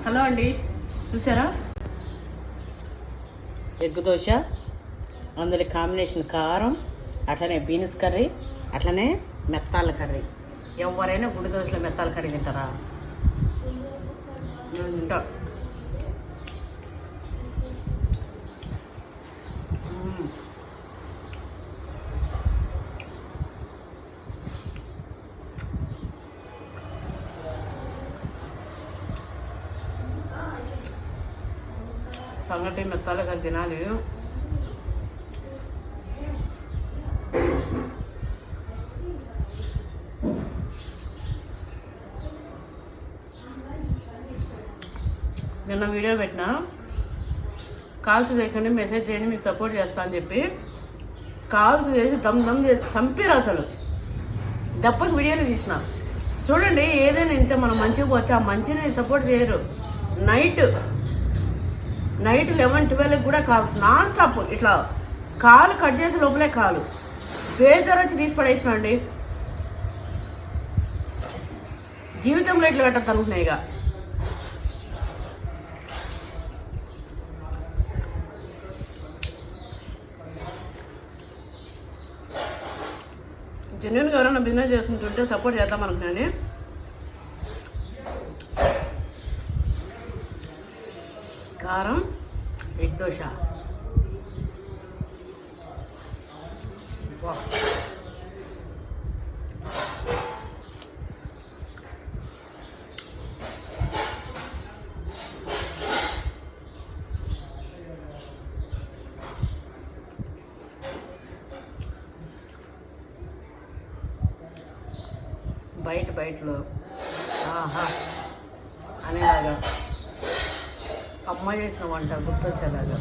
Hello అండి, చూసారా egg dosa, అందులో కాంబినేషన్ కారం, అట్లనే బీన్స్ కర్రీ, అట్లనే మెత్తాల కర్రీ. ఎవరైనా గుడి దోశలో మెత్తాల కర్రీ తింటారా? నేను తింటా. సంగటి మెత్తాల కర్రీ తినాలి. నిన్న వీడియో పెట్టినా, కాల్స్ చేయకండి, మెసేజ్ చేయండి, మీకు సపోర్ట్ చేస్తా అని చెప్పి కాల్స్ చేసి దమ్ చేసి చంపారు. అసలు దెబ్బకి వీడియోలు తీసిన. చూడండి, ఏదైనా ఇంత మనం మంచిగా పోతే ఆ మంచిని సపోర్ట్ చేయరు. నైట్ 11-12 కూడా కాల్స్ నాన్ స్టాప్. ఇట్లా కాలు కట్ చేసే లోపలే కాలు బేజారు వచ్చి తీసి పడేసిన అండి. జీవితంలో ఇట్లా పెట్టద్దు అనుకున్నాయి. ఇక జెన్యున్గా ఎవరైనా బిజినెస్ చేసుకుంటుంటే సపోర్ట్ చేద్దాం అనుకున్నాను. కారం ఎగ్ దోశ బయటలో ఆహా అనేలాగా అమ్మ చేసిన వంట గుర్తొచ్చేలాగా.